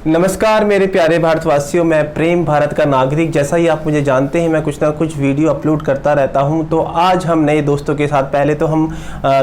नमस्कार मेरे प्यारे भारतवासियों, मैं प्रेम भारत का नागरिक। जैसा ही आप मुझे जानते हैं, मैं कुछ ना कुछ वीडियो अपलोड करता रहता हूं। तो आज हम नए दोस्तों के साथ, पहले तो हम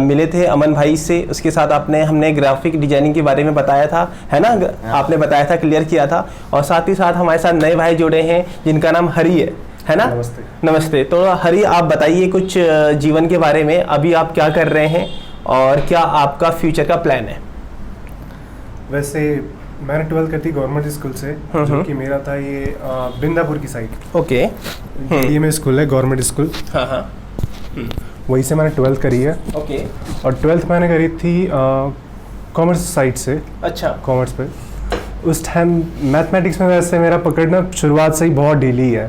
मिले थे अमन भाई से, उसके साथ हमने ग्राफिक डिजाइनिंग के बारे में बताया था, है ना? आपने बताया था, क्लियर किया था। और साथ ही साथ हमारे साथ नए भाई जुड़े हैं जिनका नाम हरी है ना? नमस्ते। नमस्ते। तो हरी, आप बताइए कुछ जीवन के बारे में। अभी आप क्या कर रहे हैं और क्या आपका फ्यूचर का प्लान है? वैसे मैंने 12th कर थी गवर्नमेंट स्कूल से, जो कि मेरा था ये बिंदापुर की साइड। ओके। ये में स्कूल है, गवर्नमेंट स्कूल। हाँ हाँ। वहीं से मैंने 12th करी है। ओके। और 12th मैंने करी थी कॉमर्स साइड से। अच्छा। कॉमर्स पे उस टाइम मैथमेटिक्स में वैसे मेरा पकड़ना शुरुआत से ही बहुत ढीली है।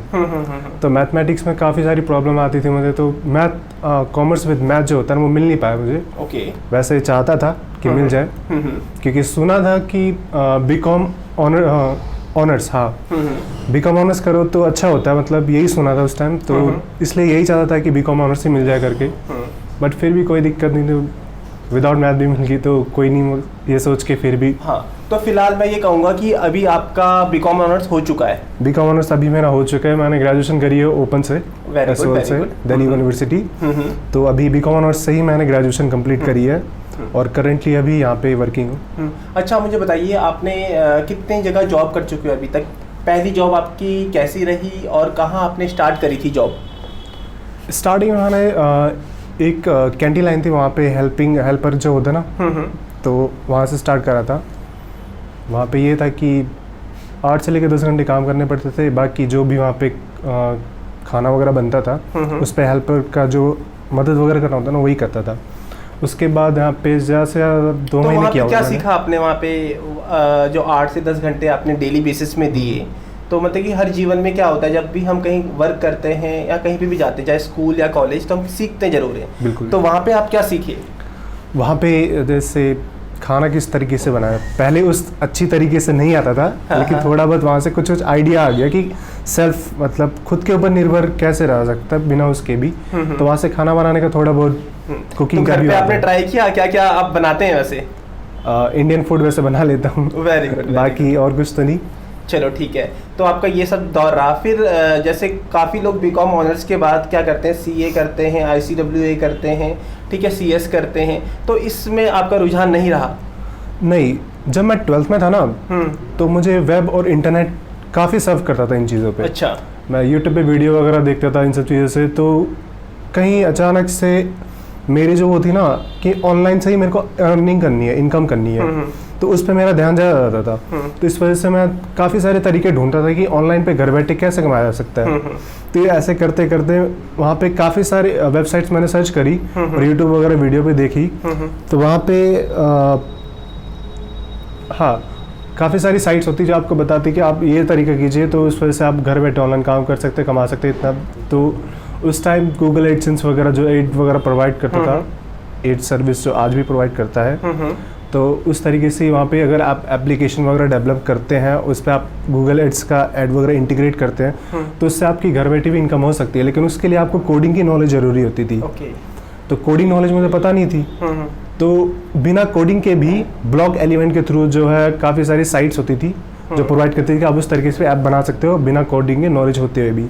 तो मैथमेटिक्स में काफ़ी सारी प्रॉब्लम आती थी मुझे। तो कॉमर्स विद मैथ जो होता है ना, वो मिल नहीं पाया मुझे। ओके। वैसे चाहता था कि मिल जाए, क्योंकि सुना था कि बीकॉम ऑनर्स, हाँ, बीकॉम ऑनर्स करो तो अच्छा होता है, मतलब यही सुना था उस टाइम। तो इसलिए यही चाहता था कि बीकॉम ऑनर्स ही मिल जाए करके। बट फिर भी कोई दिक्कत नहीं, तो विदाउट मैथ भी मिल गई तो कोई नहीं, ये सोच के फिर भी। हाँ, तो फिलहाल मैं ये कहूँगा कि अभी आपका बीकॉम ऑनर्स हो चुका है। बीकॉम ऑनर्स अभी मेरा हो चुका है। मैंने ग्रेजुएशन करी है ओपन से, एसओएल से, दिल्ली यूनिवर्सिटी। तो अभी बीकॉम ऑनर्स से ही मैंने ग्रेजुएशन कंप्लीट करी है और करेंटली अभी यहाँ पे वर्किंग हूँ। अच्छा, मुझे बताइए, आपने कितनी जगह जॉब कर चुके हो अभी तक? पहली जॉब आपकी कैसी रही और कहाँ आपने स्टार्ट करी थी जॉब? स्टार्टिंग में मैंने एक कैंटीन लाइन थी, वहाँ पे हेल्पर जो होता है ना, तो वहाँ से स्टार्ट करा था। वहाँ पे ये था कि 8 से लेकर 10 घंटे काम करने पड़ते थे। बाकी जो भी वहाँ पे खाना वगैरह बनता था, उस पर हेल्पर का जो मदद वगैरह करना होता ना, वही करता था। उसके बाद यहाँ पे ज़्यादा से ज़्यादा 2 महीने किया। क्या सीखा आपने वहाँ पे? जो 8 से 10 घंटे आपने डेली बेसिस में दिए, तो मतलब कि हर जीवन में क्या होता है, जब भी हम कहीं वर्क करते हैं या कहीं पे भी जाते हैं, चाहे स्कूल या कॉलेज, तो हम सीखते जरूर हैं। बिल्कुल। तो वहाँ पे आप क्या सीखे? वहाँ पे जैसे खाना किस तरीके से बनाया, पहले उस अच्छी तरीके से नहीं आता था। लेकिन थोड़ा बहुत वहाँ से कुछ आइडिया आ गया कि सेल्फ, मतलब खुद के ऊपर निर्भर कैसे रह सकता है बिना उसके भी। तो वहाँ से खाना बनाने का थोड़ा बहुत कुकिंग का भी आपने ट्राई किया? क्या क्या आप बनाते हैं वैसे? इंडियन फूड वैसे बना लेता हूँ। Very good. बाकी और कुछ तो नहीं। चलो ठीक है। तो आपका ये सब दौर रहा। फिर जैसे काफ़ी लोग बीकॉम ऑनर्स के बाद क्या करते हैं, सीए करते हैं, आईसीडब्ल्यूए करते हैं, ठीक है, सीएस करते हैं। तो इसमें आपका रुझान नहीं रहा? नहीं, जब मैं 12th में था ना, तो मुझे वेब और इंटरनेट काफ़ी सर्व करता था इन चीज़ों पे। अच्छा। मैं यूट्यूब पे वीडियो वगैरह देखता था इन सब चीज़ों से। तो कहीं अचानक से मेरी जो वो थी ना कि ऑनलाइन से ही मेरे को अर्निंग करनी है, इनकम करनी है, तो उस पर मेरा ध्यान ज़्यादा रहता था। तो इस वजह से मैं काफ़ी सारे तरीके ढूंढता था कि ऑनलाइन पे घर बैठे कैसे कमाया जा सकता है। तो ये ऐसे करते करते वहाँ पे काफ़ी सारे वेबसाइट्स मैंने सर्च करी और यूट्यूब वगैरह वीडियो पे देखी। तो वहाँ पे हाँ, काफ़ी सारी साइट्स होती जो आपको बताती कि आप ये तरीका कीजिए, तो उस वजह से आप घर बैठे ऑनलाइन काम कर सकते, कमा सकते इतना। तो उस टाइम गूगल एडसेंस वगैरह जो एड वगैरह प्रोवाइड करता था, एड सर्विस जो आज भी प्रोवाइड करता है, तो उस तरीके से वहाँ पे अगर आप एप्लीकेशन वगैरह डेवलप करते हैं, उस पर आप गूगल एड्स का एड वगैरह इंटीग्रेट करते हैं, तो उससे आपकी घर बैठे भी इनकम हो सकती है। लेकिन उसके लिए आपको कोडिंग की नॉलेज ज़रूरी होती थी। तो कोडिंग नॉलेज मुझे पता नहीं थी। तो बिना कोडिंग के भी ब्लॉग एलिमेंट के थ्रू जो है काफ़ी सारी साइट्स होती थी जो प्रोवाइड करती थी कि आप उस तरीके से ऐप बना सकते हो बिना कोडिंग के नॉलेज होते हुए भी।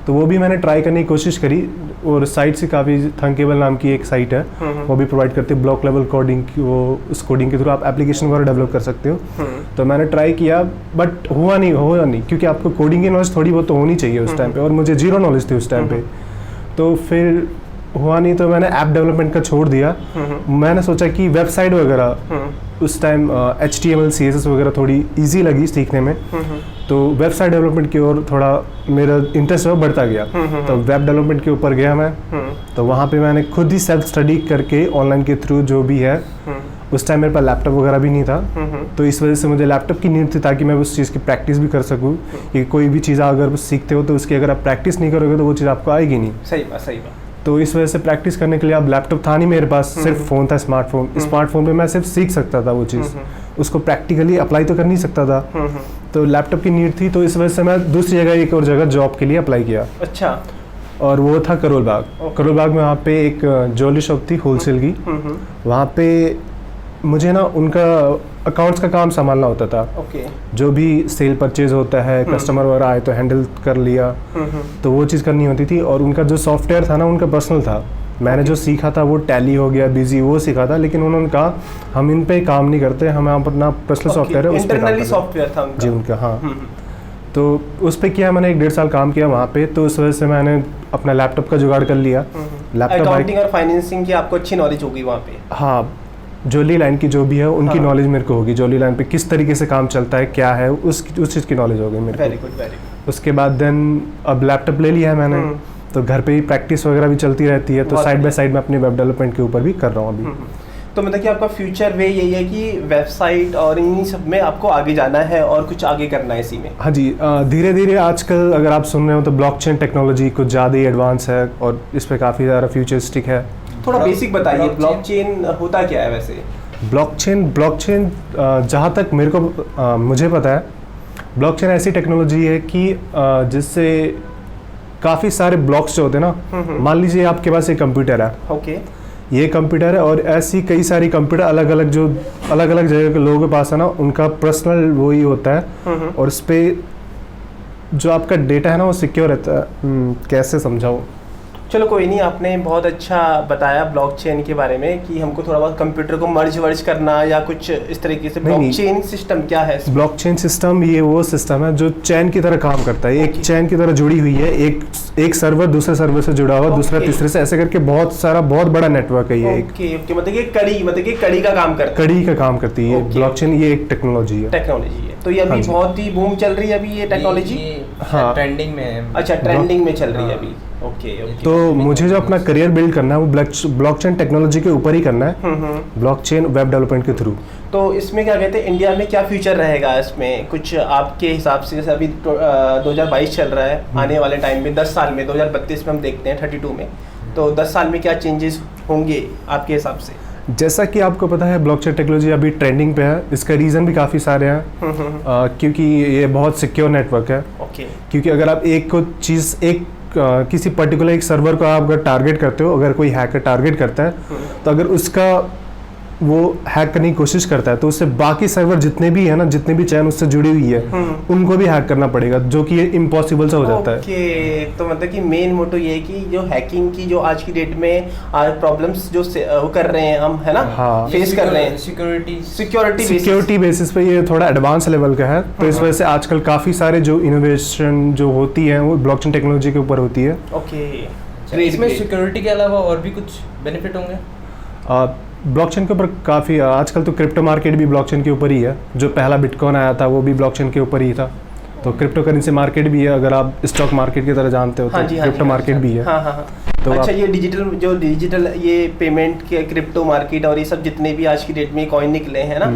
तो वो भी मैंने ट्राई करने की कोशिश करी। और साइट से काफ़ी थंकेबल नाम की एक साइट है, वो भी प्रोवाइड करती है ब्लॉक लेवल कोडिंग की। वो उस कोडिंग के थ्रू आप एप्लीकेशन वगैरह डेवलप कर सकते हो। तो मैंने ट्राई किया, बट हुआ नहीं, क्योंकि आपको कोडिंग की नॉलेज थोड़ी बहुत तो होनी चाहिए उस टाइम पे, और मुझे जीरो नॉलेज थी उस टाइम पे। तो फिर हुआ नहीं, तो मैंने ऐप डेवलपमेंट का छोड़ दिया। मैंने सोचा कि वेबसाइट वगैरह उस टाइम HTML CSS वगैरह थोड़ी इजी लगी सीखने में, तो वेबसाइट डेवलपमेंट की ओर थोड़ा मेरा इंटरेस्ट बढ़ता गया। तो वेब डेवलपमेंट के ऊपर गया मैं। तो वहाँ पे मैंने खुद ही सेल्फ स्टडी करके ऑनलाइन के थ्रू जो भी है, उस टाइम मेरे पास लैपटॉप वगैरह भी नहीं था, तो इस वजह से मुझे लैपटॉप की नीड थी ताकि मैं उस चीज़ की प्रैक्टिस भी कर सकूँ। कि कोई भी चीज़ अगर सीखते हो तो उसकी अगर आप प्रैक्टिस नहीं करोगे तो वो चीज़ आपको आएगी नहीं। सही बात। तो इस वजह से प्रैक्टिस करने के लिए अब लैपटॉप था नहीं मेरे पास, सिर्फ फ़ोन था, स्मार्टफोन पे मैं सिर्फ सीख सकता था वो चीज़, उसको प्रैक्टिकली अप्लाई तो कर नहीं सकता था। तो लैपटॉप की नीड थी, तो इस वजह से मैं दूसरी जगह एक और जगह जॉब के लिए अप्लाई किया। अच्छा। और वो था करोल बाग। करोल बाग में वहाँ पे एक ज्वेलरी शॉप थी होलसेल की। वहाँ पे मुझे ना उनका अकाउंट्स का काम संभालना होता था। ओके। जो भी सेल परचेज होता है, कस्टमर वगैरह आए तो हैंडल कर लिया, तो वो चीज़ करनी होती थी। और उनका जो सॉफ्टवेयर था ना उनका पर्सनल था। मैंने जो सीखा था वो टैली हो गया, बिजी वो सीखा था, लेकिन उन्होंने कहा हम इन पे काम नहीं करते, हमें अपना पर्सनल सॉफ्टवेयर है उस पे काम करना है। सॉफ्टवेयर था उनका। जी उनका, हाँ। तो उस पे किया मैंने 1.5 साल काम किया वहाँ पे। तो उस वजह से मैंने अपना लैपटॉप का जुगाड़ कर लिया। लैपटॉप अकाउंटिंग और फाइनेंसिंग की आपको अच्छी नॉलेज होगी वहाँ पे। हाँ, ज्वेलरी लाइन की जो भी है उनकी नॉलेज मेरे को होगी। ज्वेलरी लाइन पे किस तरीके से काम चलता है, क्या है, उस चीज़ की नॉलेज होगी मेरे को। Very good, very good. उसके बाद देन अब लैपटॉप ले लिया है मैंने, तो घर पे ही प्रैक्टिस वगैरह भी चलती रहती है। तो साइड बाय साइड में अपने वेब डेवलपमेंट के ऊपर भी कर रहा हूँ अभी। तो मतलब कि आपका फ्यूचर वे यही है कि वेबसाइट और इन सब में आपको आगे जाना है और कुछ आगे करना है इसी में? हाँ जी, धीरे धीरे आजकल अगर आप सुन रहे हो तो ब्लॉकचेन टेक्नोलॉजी कुछ ज़्यादा ही एडवांस है और इस पर काफ़ी ज़्यादा फ्यूचरिस्टिक है। थोड़ा बेसिक बताइए, ब्लॉकचेन होता क्या है वैसे? ब्लॉकचेन जहाँ तक मेरे को मुझे पता है, ब्लॉकचेन ऐसी टेक्नोलॉजी है कि जिससे काफ़ी सारे ब्लॉक्स जो होते हैं ना, मान लीजिए आपके पास एक कंप्यूटर है। ओके। ये कंप्यूटर है और ऐसी कई सारी कंप्यूटर अलग अलग जगह के लोगों के पास है ना, उनका पर्सनल वो ही होता है। और उस पर जो आपका डेटा है ना वो सिक्योर रहता है। कैसे समझाऊँ? चलो कोई नहीं, आपने बहुत अच्छा बताया ब्लॉकचेन के बारे में कि हमको थोड़ा बहुत कंप्यूटर को मर्ज वर्ज करना या कुछ इस तरीके से। ब्लॉकचेन सिस्टम क्या है? ब्लॉकचेन सिस्टम ये वो सिस्टम है जो चैन की तरह काम करता है। एक चैन की तरह जुड़ी हुई है, एक सर्वर दूसरे सर्वर से जुड़ा हुआ, दूसरा तीसरे से, ऐसे करके बहुत बड़ा नेटवर्क है ये। ओके, मतलब ये कड़ी का काम करता है। कड़ी का काम करती है ब्लॉकचेन। ये एक टेक्नोलॉजी है। तो ये अभी बहुत ही बूम चल रही है अभी ये टेक्नोलॉजी। हाँ, ट्रेंडिंग में है। अच्छा, ट्रेंडिंग में चल रही है अभी। ओके। तो मुझे जो अपना करियर बिल्ड करना है वो ब्लॉकचेन टेक्नोलॉजी के ऊपर ही करना है, ब्लॉकचेन वेब डेवलपमेंट के थ्रू। तो इसमें क्या कहते हैं, इंडिया में क्या फ्यूचर रहेगा इसमें कुछ आपके हिसाब से? जैसे अभी 2022 चल रहा है, आने वाले टाइम में 10 साल में 2032 में हम देखते हैं 32 में, तो 10 साल में क्या चेंजेस होंगे आपके हिसाब से? जैसा कि आपको पता है ब्लॉकचेन टेक्नोलॉजी अभी ट्रेंडिंग पे है। इसका रीज़न भी काफ़ी सारे हैं, क्योंकि ये बहुत सिक्योर नेटवर्क है। ओके। क्योंकि अगर आप किसी पर्टिकुलर एक सर्वर को आप अगर टारगेट करते हो, अगर कोई हैकर टारगेट करता है, तो अगर उसका वो हैक करने की कोशिश करता है तो उससे बाकी सर्वर जितने भी है ना, जितने भी चैन उससे जुड़ी हुई है, उनको भी हैक करना पड़ेगा, जो कि ये इम्पॉसिबल सा हो जाता है। ओके। तो मतलब कि मेन मोटो ये है कि जो हैकिंग की जो आज की डेट में प्रॉब्लम्स जो वो कर रहे हैं हम, है ना, हाँ, फेस कर रहे हैं, सिक्योरिटी बेसिस पे ये थोड़ा एडवांस लेवल का है। तो इस वजह से आजकल काफ़ी सारे जो इनोवेशन जो होती है वो ब्लॉकचेन टेक्नोलॉजी के ऊपर होती है। ओके। इसमें सिक्योरिटी के अलावा और भी कुछ बेनिफिट होंगे? ब्लॉकचेन के ऊपर काफ़ी, आजकल तो क्रिप्टो मार्केट भी ब्लॉकचेन के ऊपर ही है। जो पहला बिटकॉइन आया था वो भी ब्लॉकचेन के ऊपर ही था। तो क्रिप्टो करेंसी मार्केट भी है, अगर आप स्टॉक मार्केट की तरह जानते हो तो क्रिप्टो मार्केट भी है। तो अच्छा, ये डिजिटल ये पेमेंट के क्रिप्टो मार्केट और ये सब जितने भी आज की डेट में कॉइन निकले हैं ना,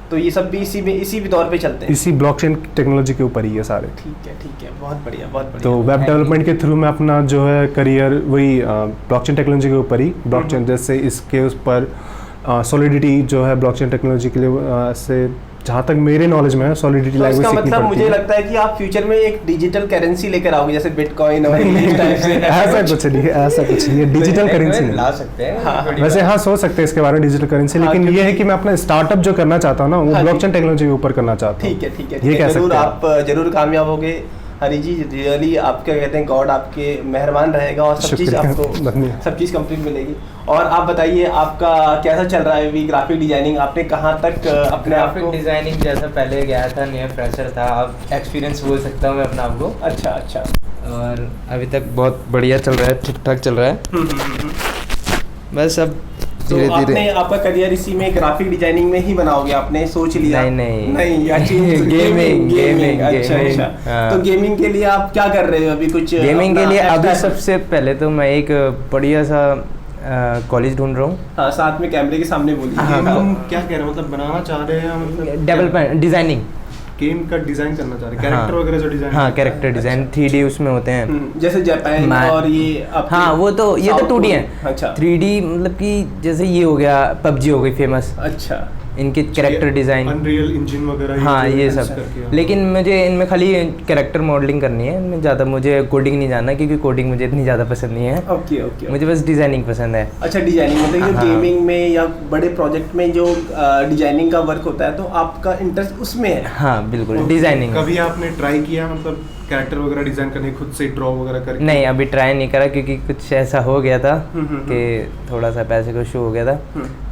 तो ये सब भी इसी भी दौर पे चलते हैं, इसी ब्लॉकचेन टेक्नोलॉजी के ऊपर ही है सारे। ठीक है, बहुत बढ़िया, बहुत बढ़िया। तो वेब डेवलपमेंट के थ्रू मैं अपना जो है करियर वही ब्लॉकचेन टेक्नोलॉजी के ऊपर ही, ब्लॉकचेन जैसे इसके उस पर सॉलिडिटी जो है ब्लॉकचेन टेक्नोलॉजी के लिए से जहाँ तक मेरे नॉलेज में है सॉलिडिटी लैंग्वेज सीखनी पड़ती है। मतलब मुझे लगता है कि आप फ्यूचर में एक डिजिटल करेंसी लेकर आओगे जैसे बिटकॉइन और इस टाइप से। ऐसा कुछ नहीं है, डिजिटल करेंसी ला सकते हैं। वैसे हाँ, सोच सकते हैं इसके बारे में डिजिटल करेंसी, लेकिन ये है कि मैं अपना स्टार्टअप जो करना चाहता हूँ ना वो ब्लॉकचेन टेक्नोलॉजी के ऊपर करना चाहता हूँ। ठीक है, ये कह सकते हैं आप जरूर कामयाब होगे हरी जी। रियली आपके कहते हैं गॉड आपके मेहरबान रहेगा और सब चीज़ कंप्लीट मिलेगी। और आप बताइए आपका कैसा चल रहा है अभी ग्राफिक डिजाइनिंग? आपने कहाँ तक अपने आप को? डिजाइनिंग जैसा पहले गया था, नया फ्रेशर था, अब एक्सपीरियंस बोल सकता हूँ मैं अपना आपको। अच्छा। और अभी तक बहुत बढ़िया चल रहा है, ठीक ठाक चल रहा है। बस अब धीरे धीरे। आपने आपका करियर इसी में ग्राफिक डिजाइनिंग में ही बनाओगे, आपने सोच लिया? नहीं गेमिंग। अच्छा। तो गेमिंग के लिए आप क्या कर रहे हो अभी? कुछ गेमिंग के लिए अभी सबसे पहले तो मैं एक बढ़िया सा कॉलेज ढूंढ रहा हूँ। हाँ, साथ में कैमरे के सामने बोलिए। क्या कह रहे हैं, मतलब बनाना चाह रहे हैं, मतलब डेवलपमेंट डिजाइनिंग गेम का डिजाइन करना चाह रहे हैं, कैरेक्टर वगैरह जो डिजाइन। हाँ, कैरेक्टर डिजाइन 3D उसमें होते हैं, जैसे जापान और ये। हाँ, वो तो ये तो 2D है। अच्छा। 3D मतलब कि जैसे ये हो गया, PUBG हो गई फेमस। अच्छा। इनके कैरेक्टर डिज़ाइन, अनरियल इंजन वगैरह हाँ जो ये enhance सब। करके, हाँ। लेकिन मुझे इनमें खाली कैरेक्टर मॉडलिंग करनी है, इनमें ज़्यादा मुझे कोडिंग नहीं जानना, क्योंकि कोडिंग मुझे इतनी ज़्यादा पसंद नहीं है। Okay okay. मुझे बस डिज़ाइनिंग पसंद है। अच्छा, डिजाइनिंग मतलब जो हाँ। गेमिंग में या बड़े प्रोजेक्ट में जो डिजाइनिंग का वर्क होता है तो आपका इंटरेस्ट उसमें है। हाँ बिल्कुल, डिज़ाइनिंग। कभी आपने ट्राई किया मतलब कैरेक्टर वगैरह डिजाइन करने, खुद से ड्रॉ वगैरह करके? नहीं, अभी ट्राई नहीं करा, क्योंकि कुछ ऐसा हो गया था कि थोड़ा सा पैसे का इशू हो गया था,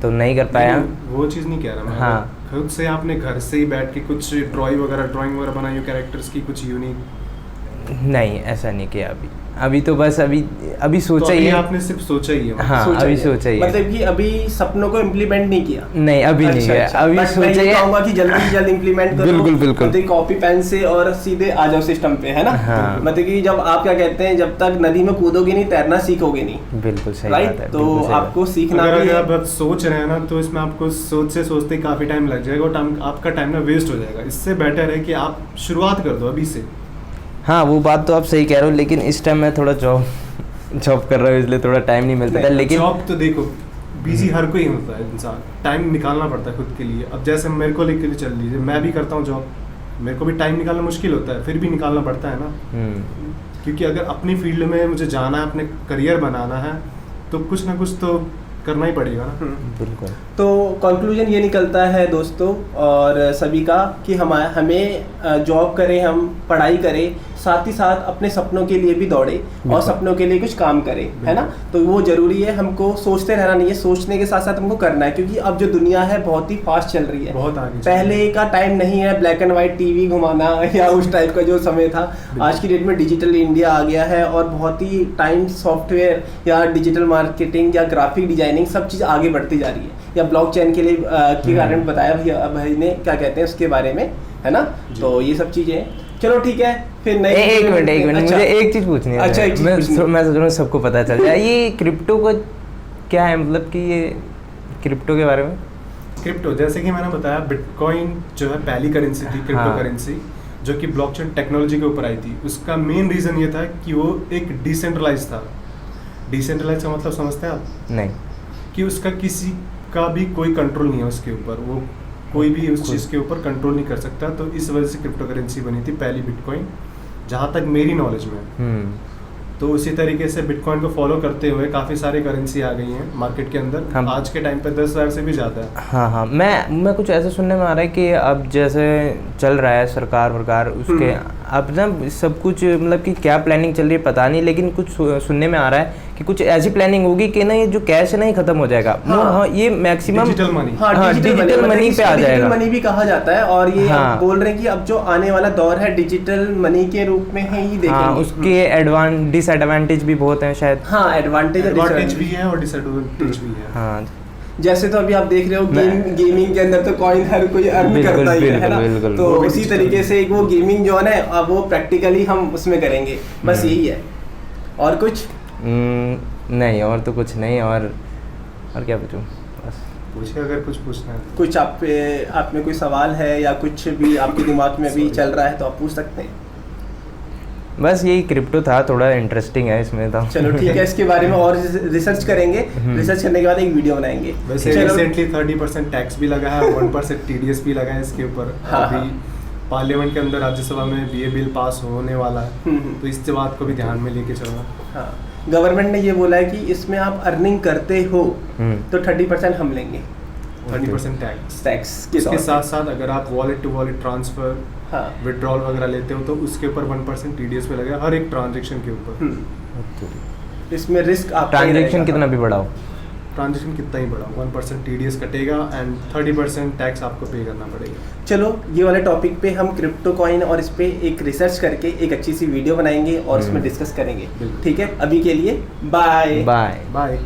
तो नहीं कर पाया। नहीं, वो चीज़ नहीं कह रहा मैं। हाँ। खुद से आपने घर से ही बैठ के कुछ ड्राइंग वगैरह बनाई हो कैरेक्टर्स की, कुछ यूनिक? नहीं, ऐसा नहीं किया अभी तो बस अभी सोचा तो ही अभी है। आपने सिर्फ सोचा ही है? हाँ, अभी सोचा ही है। मतलब कि अभी सपनों को इम्प्लीमेंट नहीं किया? नहीं, अभी नहीं किया, अभी बट मैं सोचा ये ही कहूंगा है। कि जल्दी से जल्द इम्प्लीमेंट करो। बिल्कुल, बिल्कुल। मतलब कॉपी पेन से और सीधे आ जाओ सिस्टम पे, है ना? हाँ। मतलब कि जब आप क्या कहते हैं, जब तक नदी में कूदोगे नहीं तैरना सीखोगे नहीं। बिल्कुल सही राइट, बात है। तो बिल्कुल सही बात। आपको सीखना अगर भी है। आप सोच रहे हैं ना, तो इसमें आपको सोचते सोचते काफ़ी टाइम लग जाएगा और आपका टाइम ना वेस्ट हो जाएगा। इससे बेटर है कि आप शुरुआत कर दो अभी से। हाँ, वो बात तो आप सही कह रहे हो, लेकिन इस टाइम मैं थोड़ा जॉब कर रहा हूँ, इसलिए थोड़ा टाइम नहीं मिलता था। लेकिन जॉब तो देखो बिजी हर कोई होता है इंसान, टाइम निकालना पड़ता है खुद के लिए। अब जैसे मेरे को लेकर चल लीजिए, मैं भी करता हूँ जॉब, मेरे को भी टाइम निकालना मुश्किल होता है, फिर भी निकालना पड़ता है ना। क्योंकि अगर अपनी फील्ड में मुझे जाना है, अपने करियर बनाना है, तो कुछ ना कुछ तो करना ही पड़ेगा ना। बिल्कुल। तो कंक्लूजन ये निकलता है दोस्तों और सभी का कि हमें जॉब करें, हम पढ़ाई करें, साथ ही साथ अपने सपनों के लिए भी दौड़े और सपनों के लिए कुछ काम करें, है ना? तो वो ज़रूरी है, हमको सोचते रहना नहीं है, सोचने के साथ साथ हमको करना है, क्योंकि अब जो दुनिया है बहुत ही फास्ट चल रही है। बहुत आगे पहले का टाइम नहीं है ब्लैक एंड वाइट टीवी घुमाना या उस टाइप का जो समय था। आज की डेट में डिजिटल इंडिया आ गया है और बहुत ही टाइम सॉफ्टवेयर या डिजिटल मार्केटिंग या ग्राफिक डिजाइनिंग सब चीज़ आगे बढ़ती जा रही है। या ब्लॉकचेन के लिए के बारे में बताया भैया भाई ने, क्या कहते हैं उसके बारे में, है ना? तो ये सब चीज़ें, चलो ठीक है, फिर नई एक मिनट अच्छा, मुझे एक चीज़ पूछनी है। अच्छा, एक चीज़ पूछनी है। मैं सोच रहा हूँ सबको पता चल जाए ये क्रिप्टो को क्या है, मतलब कि ये क्रिप्टो के बारे में। क्रिप्टो, जैसे कि मैंने बताया, बिटकॉइन जो है पहली करेंसी थी, क्रिप्टो हाँ। करेंसी, जो कि ब्लॉकचेन टेक्नोलॉजी के ऊपर आई थी। उसका मेन रीज़न ये था कि वो एक डिसेंट्रलाइज था। डिसेंट्रलाइज का मतलब समझते हैं आप? नहीं। कि उसका किसी का भी कोई कंट्रोल नहीं है उसके ऊपर, वो कोई भी उस चीज़ के ऊपर कंट्रोल नहीं कर सकता। तो इस वजह से क्रिप्टो करेंसी बनी थी पहली बिटकॉइन, जहाँ तक मेरी नॉलेज में। तो उसी तरीके से बिटकॉइन को फॉलो करते हुए काफ़ी सारी करेंसी आ गई हैं मार्केट के अंदर। हम आज के टाइम पे 10,000 से भी ज़्यादा है। हाँ, मैं कुछ ऐसा सुनने में आ रहा है कि अब जैसे चल रहा है सरकार उसके अब ना सब कुछ, मतलब कि क्या प्लानिंग चल रही है पता नहीं, लेकिन कुछ सुनने में आ रहा है कि कुछ ऐसी प्लानिंग होगी कि ना ये जो कैश है ना ये खत्म हो जाएगा। हाँ, ये मैक्सिमम डिजिटल मनी। हाँ, डिजिटल मनी पे आ जाएगा। डिजिटल मनी भी कहा जाता है और ये हाँ। अब बोल रहे हैं कि अब जो आने वाला दौर है डिजिटल मनी के रूप में है, ही देखेंगे। हाँ, उसके डिसएडवांटेज भी बहुत हैं शायद। हाँ, एडवांटेज भी है और डिसएडवांटेज भी है। हाँ, जैसे तो अभी आप देख रहे हो गेमिंग के अंदर तो कॉइन हर कोई अर्न करता ही है ना? बिल्कुल, तो उसी तरीके से वो गेमिंग जो है अब वो प्रैक्टिकली हम उसमें करेंगे, बस यही है। और कुछ नहीं, और तो कुछ नहीं। और क्या पूछूं, बस पूछिए अगर कुछ पूछना है। कुछ आप में कोई सवाल है या कुछ भी आपके दिमाग में अभी चल रहा है तो आप पूछ सकते हैं। बस यही क्रिप्टो था, थोड़ा इंटरेस्टिंग है इसमें तो। चलो ठीक है, इसके बारे में और रिसर्च करेंगे, रिसर्च करने के बाद एक वीडियो बनाएंगे। वैसे रिसेंटली 30% टैक्स भी लगा है, 1% TDS भी लगा है इसके ऊपर। हाँ, अभी पार्लियामेंट के अंदर राज्यसभा में ये बिल पास होने वाला है, तो इस बात को भी ध्यान में लेके चलना। हाँ, गवर्नमेंट ने ये बोला है कि इसमें आप अर्निंग करते हो तो 30% हम लेंगे, 30% टैक्स के इसके तौर साथ साथ अगर आप वॉलेट टू वॉलेट ट्रांसफर, हाँ, विड्रॉल वगैरह लेते हो तो उसके ऊपर 1% TDS पे लगेगा हर एक ट्रांजेक्शन के ऊपर। इसमें रिस्क आप ट्रांजेक्शन कितना भी बढ़ाओ, ट्रांजेक्शन कितना ही बढ़ा 1% TDS कटेगा एंड 30% टैक्स आपको पे करना पड़ेगा। चलो, ये वाले टॉपिक पे हम क्रिप्टो कॉइन और इस पे एक रिसर्च करके एक अच्छी सी वीडियो बनाएंगे और उसमें डिस्कस करेंगे। ठीक है, अभी के लिए बाय बाय। बाय।